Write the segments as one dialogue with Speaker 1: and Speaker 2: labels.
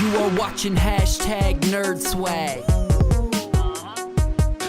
Speaker 1: You are watching #NerdSwag.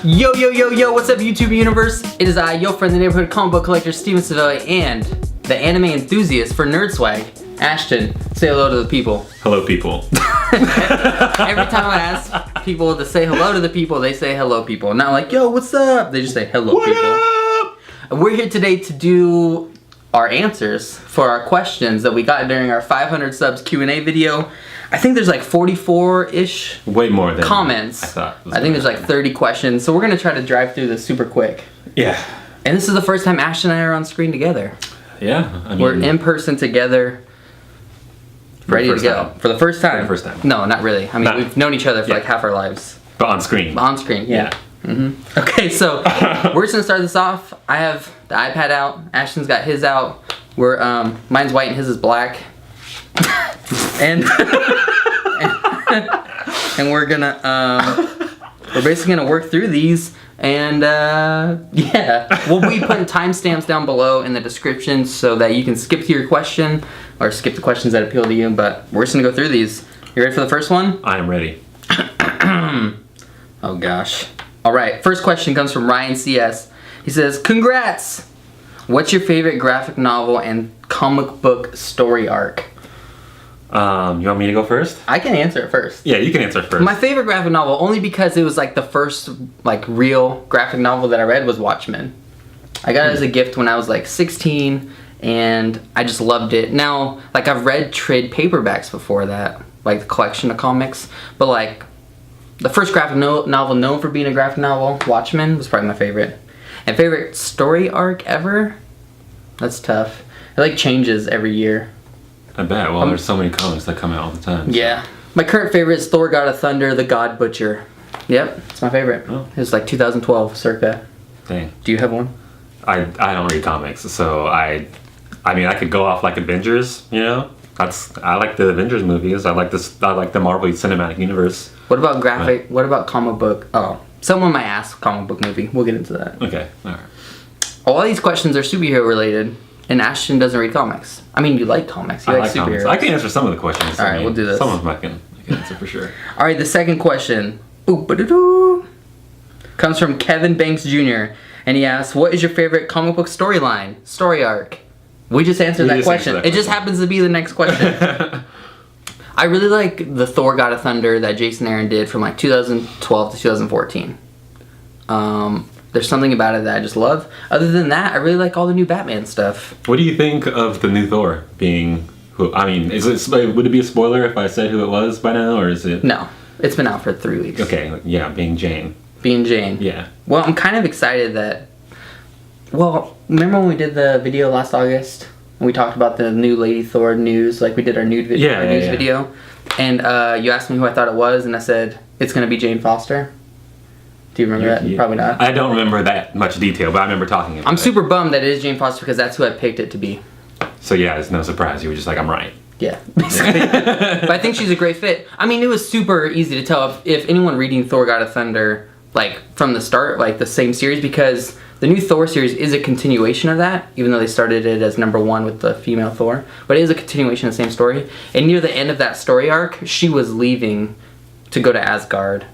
Speaker 2: Yo, what's up YouTube universe? It is I, your friend, the neighborhood comic book collector, Steven Savelli, and the anime enthusiast for NerdSwag, Ashtin. Say hello to the people.
Speaker 3: Hello people.
Speaker 2: Every time I ask people to say hello to the people, they say hello people. Not like, yo, what's up? They just say hello
Speaker 3: What
Speaker 2: people.
Speaker 3: up?
Speaker 2: And we're here today to do our answers for our questions that we got during our 500 subs Q&A video. I think there's like 44-ish
Speaker 3: Way more than
Speaker 2: comments.
Speaker 3: I thought.
Speaker 2: I think there's like 30 questions, so we're gonna try to drive through this super quick.
Speaker 3: Yeah.
Speaker 2: And this is the first time Ash and I are on screen together.
Speaker 3: Yeah. I mean,
Speaker 2: We're in person together, ready to go. For the first time.
Speaker 3: For the first time.
Speaker 2: No, not really. I mean, we've known each other for like half our lives.
Speaker 3: But on screen.
Speaker 2: On screen, yeah. Okay, so we're just gonna start this off. I have the iPad out. Ashton's got his out. We're mine's white and his is black. and and we're gonna we're basically gonna work through these, and yeah, we'll be putting timestamps down below in the description so that you can skip to your question or skip the questions that appeal to you. But we're just gonna go through these. You ready for the first one?
Speaker 3: I am ready.
Speaker 2: Oh gosh. All right, first question comes from ryN.CS. He says, "Congrats! What's your favorite graphic novel and comic book story arc?"
Speaker 3: You want me to go first?
Speaker 2: I can answer it first.
Speaker 3: Yeah, you can answer first.
Speaker 2: My favorite graphic novel, only because it was like the first like real graphic novel that I read, was Watchmen. I got it as a gift when I was like 16, and I just loved it. Now, like I've read trade paperbacks before that, like the collection of comics, but like the first graphic novel known for being a graphic novel, Watchmen, was probably my favorite. And favorite story arc ever? That's tough. It like changes every year.
Speaker 3: I bet. Well, there's so many comics that come out all the time. So.
Speaker 2: Yeah. My current favorite is Thor: God of Thunder, the God Butcher. Yep, it's my favorite.
Speaker 3: Oh.
Speaker 2: It's like 2012, circa.
Speaker 3: Dang.
Speaker 2: Do you have one?
Speaker 3: I don't read comics, so I mean, I could go off like Avengers, you know? I like the Avengers movies. I like the Marvel Cinematic Universe.
Speaker 2: What about graphic? What about comic book? Oh, someone might ask comic book movie. We'll get into that.
Speaker 3: Okay. All right.
Speaker 2: All these questions are superhero related, and Ashton doesn't read comics. I mean, you like comics. You
Speaker 3: I
Speaker 2: like superheroes.
Speaker 3: comics. I can answer some of the questions.
Speaker 2: All right, we'll do this.
Speaker 3: Some of them I can answer for sure.
Speaker 2: All right, the second question comes from Kevin Banks Jr. And he asks, "What is your favorite comic book storyline, story arc?" We just answered that question. It just happens to be the next question. I really like the Thor: God of Thunder that Jason Aaron did from like 2012 to 2014. There's something about it that I just love. Other than that, I really like all the new Batman stuff.
Speaker 3: What do you think of the new Thor being who? I mean, would it be a spoiler if I said who it was by now, or is it?
Speaker 2: No, it's been out for 3 weeks.
Speaker 3: Okay, yeah, being Jane.
Speaker 2: Being Jane.
Speaker 3: Yeah.
Speaker 2: Well, I'm kind of excited that. Well, remember when we did the video last August and we talked about the new Lady Thor news? Like we did our nude video, news video, and you asked me who I thought it was, and I said it's gonna be Jane Foster. Do you remember that? Probably not.
Speaker 3: I don't remember that much detail, but I remember talking about it.
Speaker 2: I'm super bummed that it is Jane Foster because that's who I picked it to be.
Speaker 3: So yeah, it's no surprise. You were just like, I'm right.
Speaker 2: Yeah, basically. But I think she's a great fit. I mean, it was super easy to tell if anyone reading Thor: God of Thunder, like from the start, like the same series, because the new Thor series is a continuation of that, even though they started it as #1 with the female Thor. But it is a continuation of the same story. And near the end of that story arc, she was leaving to go to Asgard.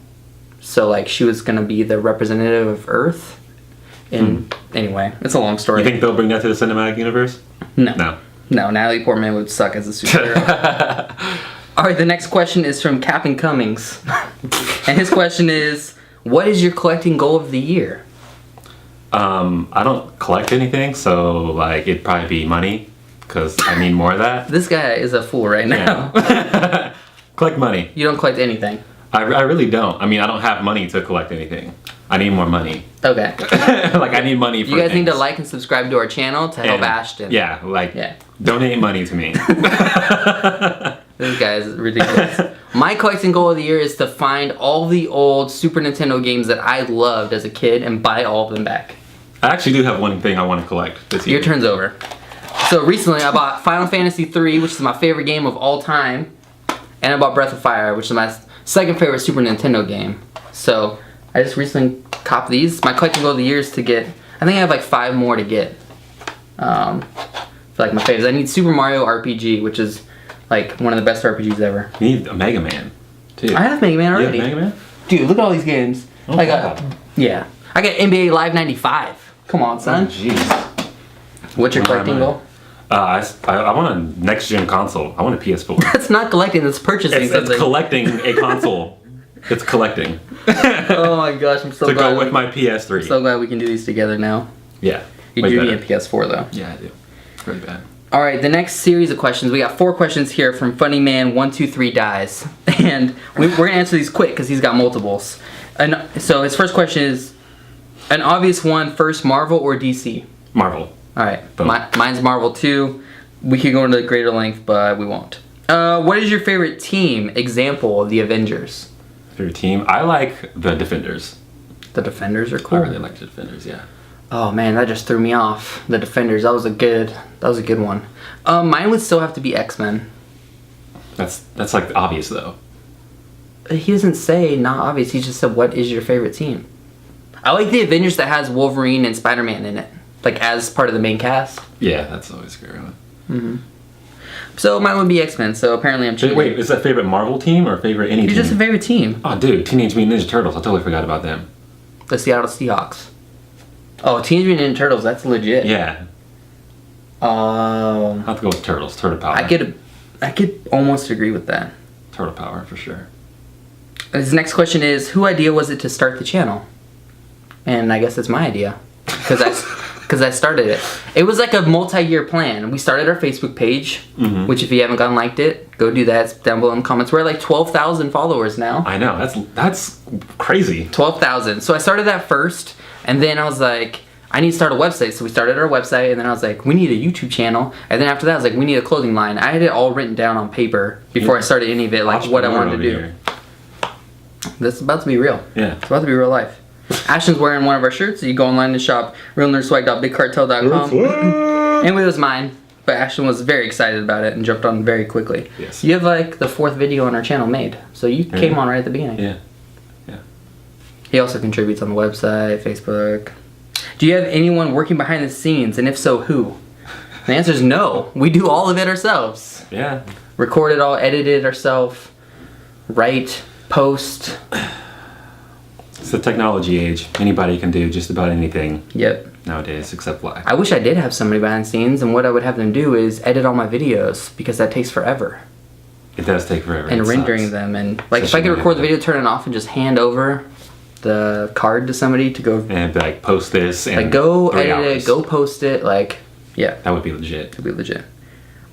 Speaker 2: So like she was gonna be the representative of Earth. And anyway, it's a long story.
Speaker 3: You think they'll bring that to the cinematic universe?
Speaker 2: No.
Speaker 3: No.
Speaker 2: No, Natalie Portman would suck as a superhero. All right, the next question is from Capn Cummings. And his question is, what is your collecting goal of the year?
Speaker 3: I don't collect anything, so like it'd probably be money, because I need more of that.
Speaker 2: This guy is a fool right now.
Speaker 3: Yeah. Collect money.
Speaker 2: You don't collect anything.
Speaker 3: I really don't. I mean, I don't have money to collect anything. I need more money.
Speaker 2: Okay.
Speaker 3: Like I need money for
Speaker 2: You guys
Speaker 3: things.
Speaker 2: need to like and subscribe to our channel to help Ashton.
Speaker 3: Yeah, donate money to me.
Speaker 2: This guy is ridiculous. My collecting goal of the year is to find all the old Super Nintendo games that I loved as a kid and buy all of them back.
Speaker 3: I actually do have one thing I want to collect this year.
Speaker 2: Your turn's over. So recently I bought Final Fantasy 3, which is my favorite game of all time. And I bought Breath of Fire, which is my second favorite Super Nintendo game. So I just recently copped these. My collecting goal of the year is to get, I think I have like 5 more to get. For like my favorites. I need Super Mario RPG, which is Like one of the best RPGs ever.
Speaker 3: You need a Mega Man, too.
Speaker 2: I have Mega Man
Speaker 3: You
Speaker 2: already.
Speaker 3: have Mega Man?
Speaker 2: Dude, look at all these games.
Speaker 3: Oh,
Speaker 2: I got, yeah. I got NBA Live 95. Come on, son.
Speaker 3: Jeez.
Speaker 2: What's your collecting goal?
Speaker 3: I want a next-gen console. I want a PS4.
Speaker 2: That's not collecting, that's purchasing
Speaker 3: It's
Speaker 2: something.
Speaker 3: collecting a console. It's collecting.
Speaker 2: Oh my gosh, I'm so
Speaker 3: To
Speaker 2: glad.
Speaker 3: go with my PS3.
Speaker 2: I'm so glad we can do these together now.
Speaker 3: Yeah.
Speaker 2: You
Speaker 3: way
Speaker 2: do
Speaker 3: better.
Speaker 2: need a PS4 though.
Speaker 3: Yeah, I do. Really bad.
Speaker 2: All right, the next series of questions. We got 4 questions here from Funnyman123 Dies, and we're gonna answer these quick because he's got multiples. And so his first question is an obvious one: first, Marvel or DC?
Speaker 3: Marvel.
Speaker 2: All right,
Speaker 3: Boom.
Speaker 2: mine's Marvel too. We could go into greater length, but we won't. What is your favorite team? Example: the Avengers.
Speaker 3: Favorite team? I like the Defenders.
Speaker 2: The Defenders are
Speaker 3: I
Speaker 2: cool.
Speaker 3: really like the Defenders, yeah.
Speaker 2: Oh man, that just threw me off. The Defenders. That was a good one. Mine would still have to be X-Men.
Speaker 3: That's like obvious though.
Speaker 2: He doesn't say not obvious. He just said, what is your favorite team? I like the Avengers that has Wolverine and Spider-Man in it. Like, as part of the main cast.
Speaker 3: Yeah, that's always a great one.
Speaker 2: So, mine would be X-Men. So, apparently I'm cheating.
Speaker 3: Wait, is that favorite Marvel team or favorite any
Speaker 2: You're
Speaker 3: team?
Speaker 2: just a favorite team.
Speaker 3: Oh, dude, Teenage Mutant Ninja Turtles. I totally forgot about them.
Speaker 2: The Seattle Seahawks. Oh, Teenage Mutant Ninja Turtles. That's legit.
Speaker 3: Yeah, I have to go with Turtles. Turtle Power.
Speaker 2: I could almost agree with that.
Speaker 3: Turtle Power for sure.
Speaker 2: His next question is, whose idea was it to start the channel? And I guess it's my idea. Because I started it. It was like a multi-year plan. We started our Facebook page, which if you haven't gone liked it, go do that. It's down below in the comments. We're at like 12,000 followers now.
Speaker 3: I know, that's crazy.
Speaker 2: 12,000. So I started that first, and then I was like, I need to start a website. So we started our website, and then I was like, we need a YouTube channel. And then after that, I was like, we need a clothing line. I had it all written down on paper before I started any of it, like what I wanted to do.
Speaker 3: Here.
Speaker 2: This is about to be real.
Speaker 3: Yeah.
Speaker 2: It's about to be real life. Ashton's wearing one of our shirts, so you go online and shop realnerdswag.bigcartel.com. And it was mine, but Ashton was very excited about it and jumped on very quickly.
Speaker 3: Yes.
Speaker 2: You have like the 4th video on our channel made, so you came on right at the beginning.
Speaker 3: Yeah.
Speaker 2: He also contributes on the website, Facebook. Do you have anyone working behind the scenes, and if so, who? The answer is no. We do all of it ourselves.
Speaker 3: Yeah.
Speaker 2: Record it all, edit it ourselves, write, post.
Speaker 3: It's the technology age. Anybody can do just about anything
Speaker 2: Yep.
Speaker 3: nowadays except live.
Speaker 2: I wish I did have somebody behind the scenes, and what I would have them do is edit all my videos, because that takes forever.
Speaker 3: It does take forever.
Speaker 2: And
Speaker 3: It
Speaker 2: rendering
Speaker 3: sucks.
Speaker 2: them, and like if I
Speaker 3: Especially
Speaker 2: could
Speaker 3: when
Speaker 2: record the
Speaker 3: you-
Speaker 2: video, turn it off, and just hand over the card to somebody to go,
Speaker 3: And be like, post this and
Speaker 2: like go
Speaker 3: 3
Speaker 2: edit
Speaker 3: hours.
Speaker 2: it, go post it, like, yeah.
Speaker 3: That would be legit.
Speaker 2: Could be legit.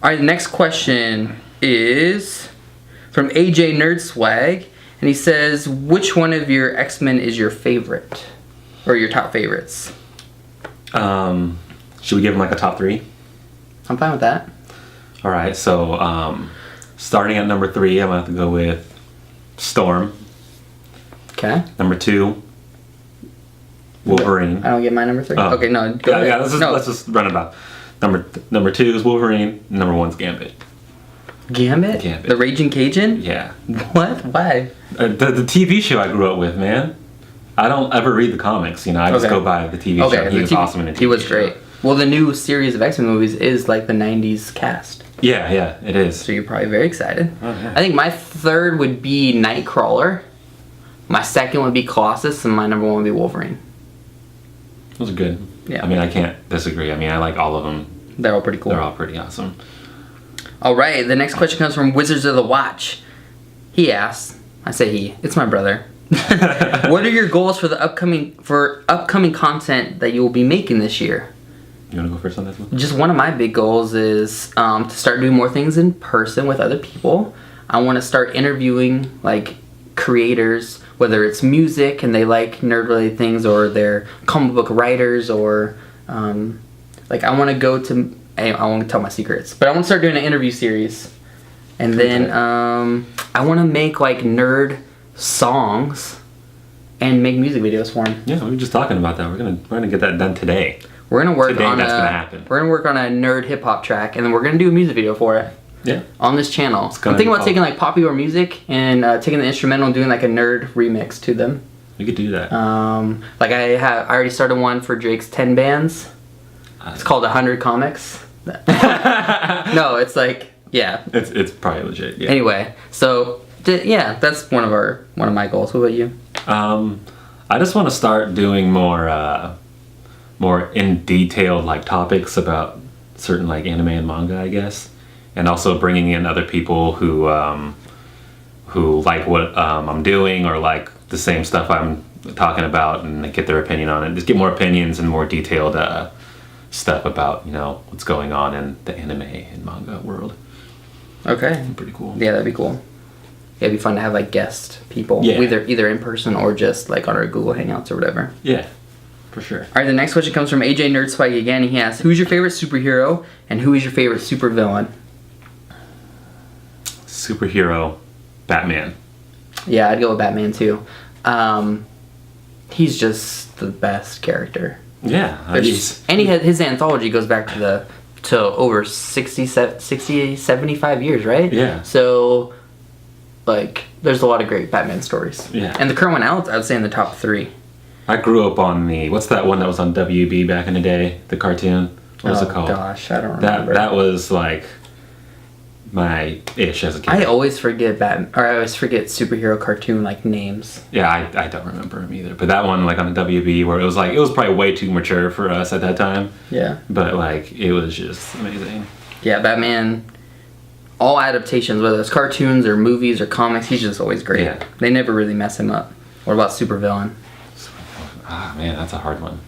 Speaker 2: All right, the next question is from AJ NerdSwag, and he says, which one of your X-Men is your favorite, or your top favorites?
Speaker 3: Should we give him like a top 3?
Speaker 2: I'm fine with that.
Speaker 3: All right, so starting at number 3, I'm gonna have to go with Storm.
Speaker 2: Okay.
Speaker 3: Number 2, Wolverine.
Speaker 2: I don't get my number 3.
Speaker 3: Oh.
Speaker 2: Okay, no. Go
Speaker 3: Yeah,
Speaker 2: ahead.
Speaker 3: yeah. Let's just run it about. Number 2 is Wolverine. Number 1's Gambit.
Speaker 2: Gambit?
Speaker 3: Gambit.
Speaker 2: The Raging Cajun?
Speaker 3: Yeah.
Speaker 2: What? Why?
Speaker 3: The TV show I grew up with, man. I don't ever read the comics, you know. I just
Speaker 2: Okay.
Speaker 3: go by the TV show. He
Speaker 2: the
Speaker 3: was
Speaker 2: TV
Speaker 3: awesome in the TV
Speaker 2: He was
Speaker 3: show.
Speaker 2: great. Well, the new series of X-Men movies is like the 90s cast.
Speaker 3: Yeah, it is.
Speaker 2: So you're probably very excited.
Speaker 3: Oh, yeah.
Speaker 2: I think my 3rd would be Nightcrawler. My 2nd would be Colossus, and my number 1 would be Wolverine.
Speaker 3: Those are good.
Speaker 2: Yeah.
Speaker 3: I mean, I can't disagree. I mean, I like all of them.
Speaker 2: They're all pretty cool.
Speaker 3: They're all pretty awesome.
Speaker 2: All right, the next question comes from WizardsOfTheWatch. He asks, I say he, it's my brother. What are your goals for the upcoming content that you will be making this year?
Speaker 3: You want to go first on this one?
Speaker 2: Just one of my big goals is to start doing more things in person with other people. I want to start interviewing like creators, whether it's music and they like nerd-related things, or they're comic book writers, or like I want to go to. I won't tell my secrets, but I want to start doing an interview series, and then I want to make like nerd songs and make music videos for them.
Speaker 3: Yeah, we were just talking about that. We're gonna get that done today.
Speaker 2: We're gonna work
Speaker 3: Today,
Speaker 2: on
Speaker 3: that's gonna happen.
Speaker 2: We're gonna work on a nerd hip hop track, and then we're gonna do a music video for it.
Speaker 3: Yeah.
Speaker 2: On this channel. I'm
Speaker 3: gonna
Speaker 2: thinking
Speaker 3: be
Speaker 2: about taking like popular music and taking the instrumental and doing like a nerd remix to them.
Speaker 3: We could do that.
Speaker 2: Like I already started one for Drake's 10 bands. It's called 100 Comics. No, it's like Yeah.
Speaker 3: It's probably legit. Yeah.
Speaker 2: Anyway, so yeah, that's one of my goals. What about you?
Speaker 3: I just want to start doing more in detailed like topics about certain like anime and manga, I guess, and also bringing in other people who like what I'm doing or like the same stuff I'm talking about and get their opinion on it. Just get more opinions and more detailed stuff about what's going on in the anime and manga world.
Speaker 2: Okay.
Speaker 3: Pretty cool.
Speaker 2: Yeah, that'd be cool. Yeah, it'd be fun to have like guest people,
Speaker 3: Yeah.
Speaker 2: either in person or just like on our Google Hangouts or whatever.
Speaker 3: Yeah, for sure.
Speaker 2: All right, the next question comes from AJ NerdSwag again. He asks, "Who's your favorite superhero and who is your favorite supervillain?"
Speaker 3: Superhero, Batman.
Speaker 2: Yeah, I'd go with Batman too. He's just the best character.
Speaker 3: Yeah,
Speaker 2: And his anthology goes back to over 60, 75 years, right?
Speaker 3: Yeah.
Speaker 2: So, like, there's a lot of great Batman stories.
Speaker 3: Yeah.
Speaker 2: And the current one out, I'd say in the top 3.
Speaker 3: I grew up on what's that one that was on WB back in the day? The cartoon. What was it called?
Speaker 2: Gosh, I don't remember.
Speaker 3: That was like my ish as a kid.
Speaker 2: I always forget superhero cartoon like names.
Speaker 3: Yeah, I don't remember him either. But that one, like on the WB, where it was probably way too mature for us at that time.
Speaker 2: Yeah.
Speaker 3: But like it was just amazing.
Speaker 2: Yeah, Batman. All adaptations, whether it's cartoons or movies or comics, he's just always great.
Speaker 3: Yeah.
Speaker 2: They never really mess him up. What about supervillain?
Speaker 3: Ah, man, that's a hard one.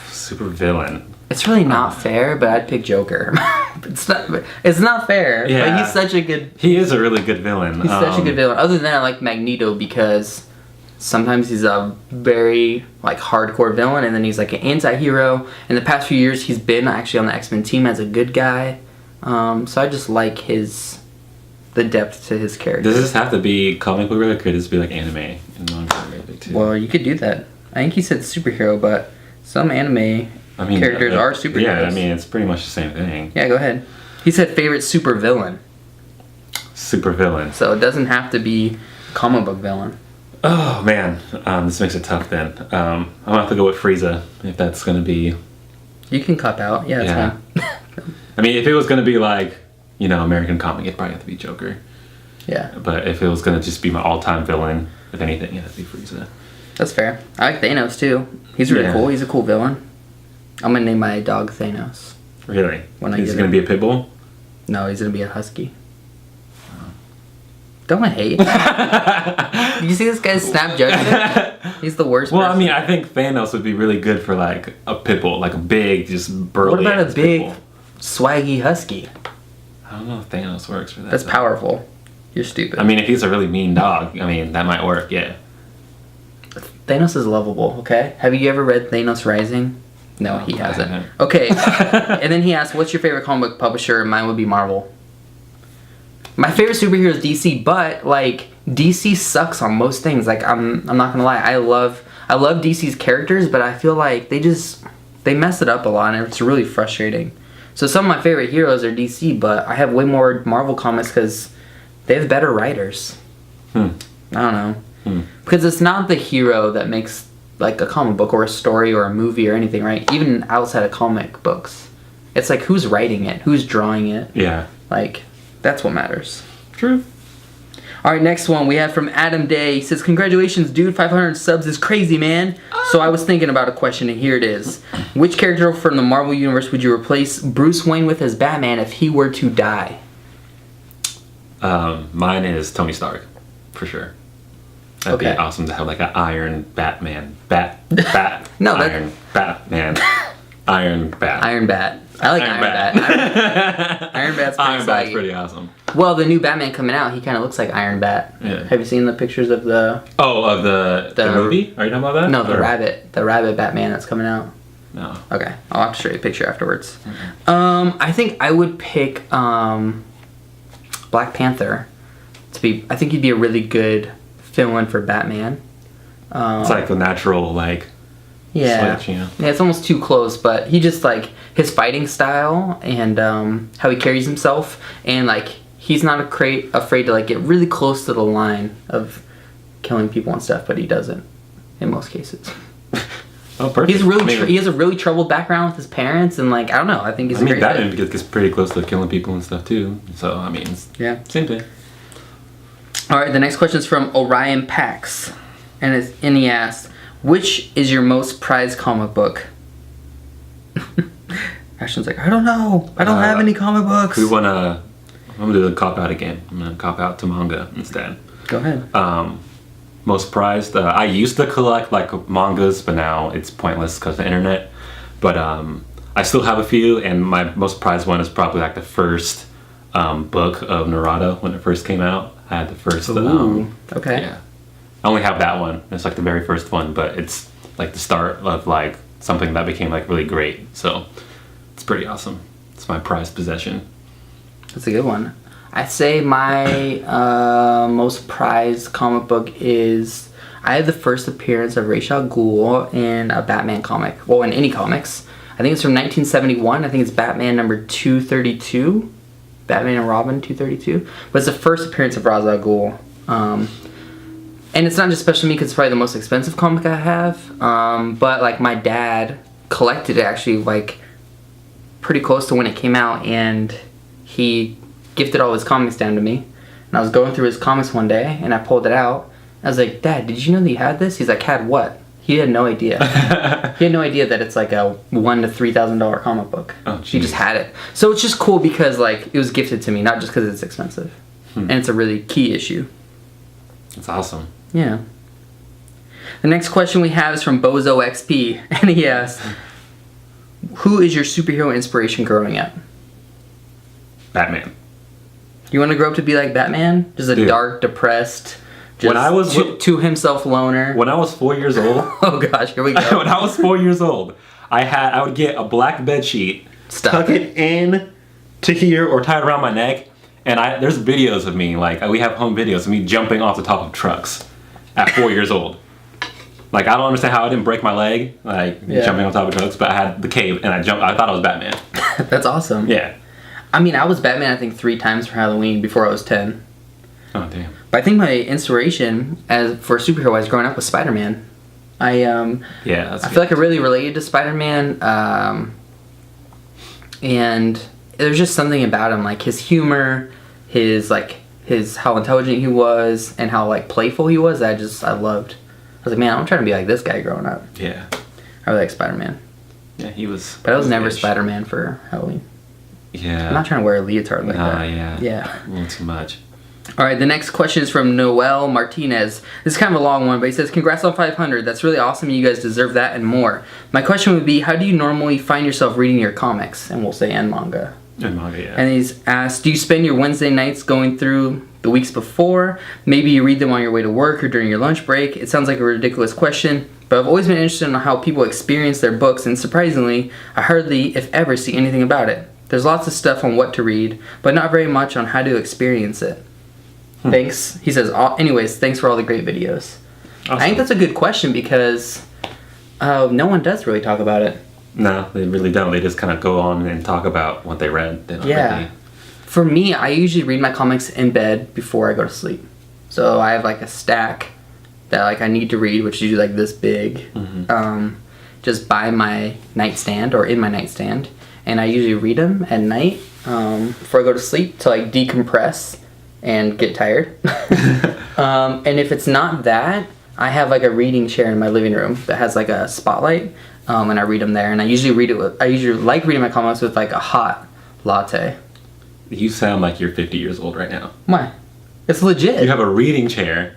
Speaker 3: Supervillain.
Speaker 2: It's really not fair, but I'd pick Joker. It's not fair.
Speaker 3: Yeah.
Speaker 2: But he's such a good.
Speaker 3: He is a really good villain.
Speaker 2: He's such a good villain. Other than that, I like Magneto because sometimes he's a very like hardcore villain, and then he's like an anti-hero. In the past few years, he's been actually on the X-Men team as a good guy. So I just like the depth to his character.
Speaker 3: Does this have to be comic book related, or could this be like anime and manga related too?
Speaker 2: Well, you could do that. I think he said superhero, but some anime characters are superheroes.
Speaker 3: Yeah, I mean it's pretty much the same thing.
Speaker 2: Yeah, go ahead. He said favorite supervillain.
Speaker 3: Supervillain.
Speaker 2: So it doesn't have to be comic book villain.
Speaker 3: Oh man, this makes it tough then. I'm gonna have to go with Frieza if that's gonna be.
Speaker 2: You can cop out. Yeah, that's fine.
Speaker 3: I mean, if it was gonna be like American comic, it'd probably have to be Joker.
Speaker 2: Yeah.
Speaker 3: But if it was gonna just be my all-time villain, if anything, it'd have to be Frieza.
Speaker 2: That's fair. I like Thanos too. He's really cool. He's a cool villain. I'm gonna name my dog Thanos.
Speaker 3: Really?
Speaker 2: When
Speaker 3: He's gonna be a pit bull?
Speaker 2: No, he's gonna be a husky. Don't I hate? Did you see this guy's snap judgment? He's the worst.
Speaker 3: Well,
Speaker 2: person.
Speaker 3: I mean, I think Thanos would be really good for like a pit bull, like a big, just burly.
Speaker 2: What about a big,
Speaker 3: pit bull.
Speaker 2: swaggy husky?
Speaker 3: I don't know if Thanos works for that.
Speaker 2: That's
Speaker 3: though.
Speaker 2: powerful. You're stupid.
Speaker 3: I mean, if he's a really mean dog, I mean, that might work, yeah.
Speaker 2: Thanos is lovable, okay? Have you ever read Thanos Rising? No, he
Speaker 3: I
Speaker 2: hasn't.
Speaker 3: haven't.
Speaker 2: Okay. And then he asked, what's your favorite comic book publisher? Mine would be Marvel. My favorite superhero is DC, but like DC sucks on most things. Like I'm not gonna lie, I love DC's characters, but I feel like they mess it up a lot, and it's really frustrating. So some of my favorite heroes are DC, but I have way more Marvel comics because they have better writers. I don't know, because it's not the hero that makes like a comic book or a story or a movie or anything, right? Even outside of comic books, it's like who's writing it, who's drawing it.
Speaker 3: Yeah.
Speaker 2: Like. That's what matters.
Speaker 3: True.
Speaker 2: All right, next one we have from Adam Day. He says, "Congratulations, dude! 500 subs is crazy, man." So I was thinking about a question, and here it is: which character from the Marvel universe would you replace Bruce Wayne with as Batman if he were to die?
Speaker 3: Mine is Tony Stark, for sure. That'd be
Speaker 2: Okay.
Speaker 3: awesome to have like an Iron Batman,
Speaker 2: No,
Speaker 3: Iron Batman, Iron Bat.
Speaker 2: Iron Bat. I like Iron Bat. Iron Bat's pretty
Speaker 3: Iron Bat's
Speaker 2: swaggy.
Speaker 3: pretty awesome.
Speaker 2: Well, the new Batman coming out, he kind of looks like Iron Bat.
Speaker 3: Yeah.
Speaker 2: Have you seen the pictures of the?
Speaker 3: Oh, of the movie? Are you talking about that?
Speaker 2: No, the
Speaker 3: Or-
Speaker 2: rabbit Batman that's coming out.
Speaker 3: No.
Speaker 2: Okay, I'll have to show you a picture afterwards. I think I would pick Black Panther to be. I think he'd be a really good fill-in for Batman.
Speaker 3: It's like a natural
Speaker 2: Yeah,
Speaker 3: switch,
Speaker 2: yeah, it's almost too close, but he just like his fighting style and how he carries himself, and like he's not afraid to like get really close to the line of killing people and stuff, but he doesn't in most cases.
Speaker 3: Oh, perfect.
Speaker 2: He has a really troubled background with his parents, and like I don't know. I think he's a great fit.
Speaker 3: Batman gets pretty close to killing people and stuff too. So I mean, same thing.
Speaker 2: All right, the next question is from Orion Pax, and he asks, "Which is your most prized comic book?" Ashton's like, "I don't know. I don't have any comic books."
Speaker 3: I'm gonna do the cop out again. I'm gonna cop out to manga instead.
Speaker 2: Go ahead.
Speaker 3: Most prized. I used to collect like mangas, but now it's pointless because of the internet. But I still have a few, and my most prized one is probably like the first book of Naruto when it first came out. I had the first.
Speaker 2: Okay.
Speaker 3: Yeah. I only have that one. It's like the very first one, but it's like the start of like something that became like really great. So it's pretty awesome. It's my prized possession.
Speaker 2: That's a good one. I'd say my most prized comic book is I have the first appearance of Ra's al Ghul in a Batman comic. Well, in any comics. I think it's from 1971. I think it's Batman number 232. Batman and Robin 232. But it's the first appearance of Ra's al Ghul. And it's not just special to me because it's probably the most expensive comic I have. But like my dad collected it actually like pretty close to when it came out, and he gifted all his comics down to me. And I was going through his comics one day and I pulled it out. I was like, "Dad, did you know that you had this?" He's like, "Had what?" He had no idea. He had no idea that it's like a $1,000 to $3,000 comic book.
Speaker 3: Oh,
Speaker 2: he just had it. So it's just cool because like it was gifted to me, not just because it's expensive. And it's a really key issue.
Speaker 3: That's awesome.
Speaker 2: Yeah. The next question we have is from Bozo XP, and he asks, "Who is your superhero inspiration growing up?"
Speaker 3: Batman.
Speaker 2: You want to grow up to be like Batman? Just a dark, depressed, just
Speaker 3: when I was
Speaker 2: to himself loner.
Speaker 3: When I was 4 years old.
Speaker 2: Oh gosh, here we go.
Speaker 3: When I was 4 years old, I would get a black bed sheet, tuck it in to here or tie it around my neck, and there's videos of me, like we have home videos of me jumping off the top of trucks at 4 years old. Like I don't understand how I didn't break my leg, jumping on top of trucks, but I had the cape and I jumped. I thought I was Batman.
Speaker 2: That's awesome.
Speaker 3: Yeah.
Speaker 2: I mean, I was Batman I think 3 times for Halloween before I was 10.
Speaker 3: Oh damn.
Speaker 2: But I think my inspiration for superhero wise growing up was Spider-Man. I feel like I really related to Spider-Man, and there's just something about him, like his humor, his how intelligent he was, and how like playful he was. I loved. I was like, man, I'm trying to be like this guy growing up.
Speaker 3: Yeah.
Speaker 2: I really like Spider-Man.
Speaker 3: Yeah, he was.
Speaker 2: But I was never Spider-Man for Halloween.
Speaker 3: Yeah.
Speaker 2: I'm not trying to wear a leotard like that.
Speaker 3: Yeah.
Speaker 2: Yeah.
Speaker 3: A little too much.
Speaker 2: All right, the next question is from Noel Martinez. This is kind of a long one, but he says, "Congrats on 500. That's really awesome. You guys deserve that and more. My question would be, how do you normally find yourself reading your comics?" And we'll say and manga.
Speaker 3: And manga, yeah.
Speaker 2: And he's asked, "Do you spend your Wednesday nights going through the weeks before? Maybe you read them on your way to work or during your lunch break?" It sounds like a ridiculous question, but I've always been interested in how people experience their books, and surprisingly, I hardly, if ever, see anything about it. There's lots of stuff on what to read, but not very much on how to experience it. Thanks." He says, "Anyways, thanks for all the great videos." Awesome. I think that's a good question because no one does really talk about it.
Speaker 3: No, they really don't. They just kind of go on and talk about what they read. They don't really...
Speaker 2: For me, I usually read my comics in bed before I go to sleep. So I have like a stack that like I need to read, which is usually like this big, just by my nightstand or in my nightstand. And I usually read them at night before I go to sleep to like decompress and get tired. And if it's not that, I have like a reading chair in my living room that has like a spotlight, and I read them there. And I usually like reading my comics with like a hot latte.
Speaker 3: You sound like you're 50 years old right now.
Speaker 2: Why? It's legit.
Speaker 3: You have a reading chair,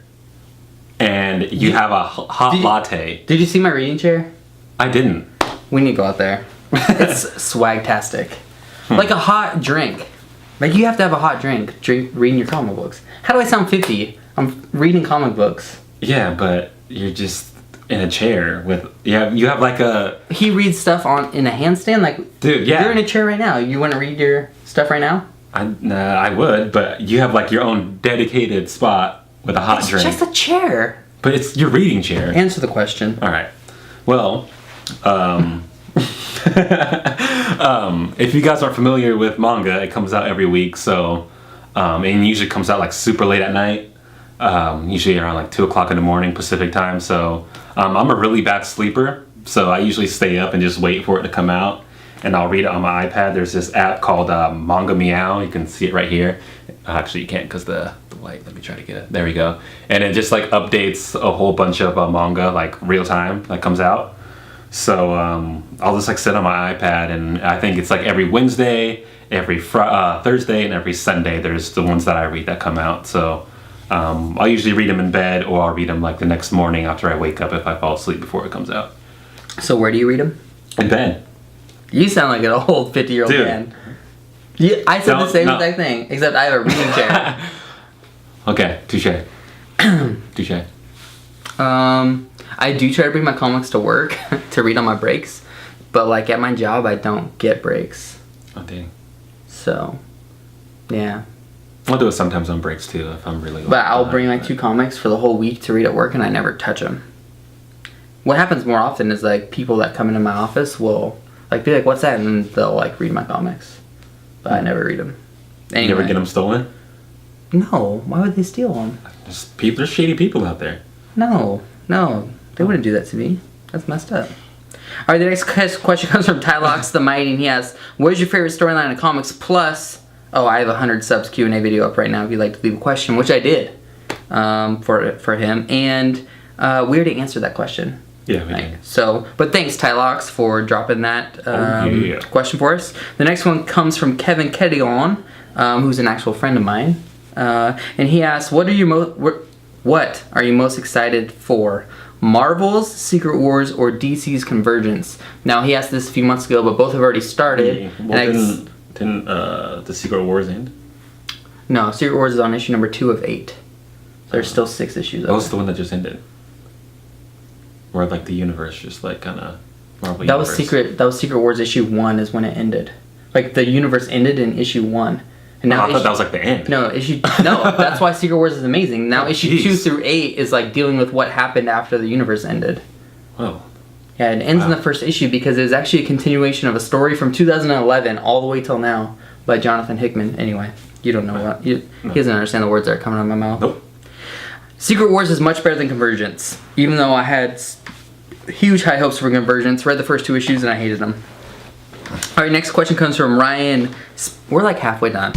Speaker 3: and you have a hot latte.
Speaker 2: Did you see my reading chair?
Speaker 3: I didn't.
Speaker 2: We need to go out there. It's swagtastic. Like a hot drink. Like you have to have a hot drink reading your comic books. How do I sound 50? I'm reading comic books.
Speaker 3: Yeah, but you're just in a chair with you have like a...
Speaker 2: He reads stuff in a handstand, like...
Speaker 3: Dude, yeah.
Speaker 2: You're in a chair right now. You want to read your stuff right now?
Speaker 3: I would, but you have like your own dedicated spot with a hot drink.
Speaker 2: It's just a chair.
Speaker 3: But it's your reading chair.
Speaker 2: Answer the question.
Speaker 3: All right. Well, if you guys aren't familiar with manga, it comes out every week. So, and usually comes out like super late at night. Usually around like 2 o'clock in the morning Pacific time. So, I'm a really bad sleeper. So I usually stay up and just wait for it to come out, and I'll read it on my iPad. There's this app called Manga Meow. You can see it right here. Actually, you can't because the light. Let me try to get it. There we go. And it just like updates a whole bunch of manga like real time that comes out. So I'll just like sit on my iPad, and I think it's like every Wednesday, every Thursday, and every Sunday. There's the ones that I read that come out. So I'll usually read them in bed, or I'll read them like the next morning after I wake up if I fall asleep before it comes out.
Speaker 2: So where do you read them?
Speaker 3: In bed.
Speaker 2: You sound like an old 50-year-old man. Yeah, I said the same exact thing, except I have a reading chair.
Speaker 3: Okay, touche. Touche.
Speaker 2: I do try to bring my comics to work to read on my breaks, but like at my job, I don't get breaks.
Speaker 3: Oh, dang.
Speaker 2: So, yeah.
Speaker 3: I'll do it sometimes on breaks too if I'm really.
Speaker 2: But I'll bring like 2 comics for the whole week to read at work, and I never touch them. What happens more often is like people that come into my office will like be like, "What's that?" and they'll like read my comics, but I never read them. Anyway.
Speaker 3: You never get them stolen?
Speaker 2: No. Why would they steal them?
Speaker 3: There's shady people out there.
Speaker 2: No, they wouldn't do that to me. That's messed up. All right, the next question comes from Tylox TheMighty, and he asks, "What is your favorite storyline in comics?" Plus, I have a 100 subs Q&A video up right now if you'd like to leave a question, which I did for him, and we already answered that question.
Speaker 3: Yeah, we did.
Speaker 2: So, but thanks Tylox for dropping that question for us. The next one comes from Carreon, who's an actual friend of mine, and he asks, "What are you most excited for? Marvel's Secret Wars or DC's Convergence?" Now he asked this a few months ago, but both have already started.
Speaker 3: Well, didn't the Secret Wars end?
Speaker 2: No, Secret Wars is on issue number 2 of 8. There's still 6 issues.
Speaker 3: What was the one that just ended? Where like the universe just like kind of Marvel.
Speaker 2: That was Secret Wars issue 1 is when it ended. Like the universe ended in issue 1. And now
Speaker 3: I thought that was like the end.
Speaker 2: No, that's why Secret Wars is amazing. Now issue 2 through 8 is like dealing with what happened after the universe ended.
Speaker 3: Oh.
Speaker 2: Yeah, it ends in the first issue because it was actually a continuation of a story from 2011 all the way till now by Jonathan Hickman. Anyway, you don't know what he doesn't understand the words that are coming out of my mouth.
Speaker 3: Nope.
Speaker 2: Secret Wars is much better than Convergence, even though I had huge high hopes for Convergence. Read the first 2 issues and I hated them. All right, next question comes from Ryan. We're like halfway done.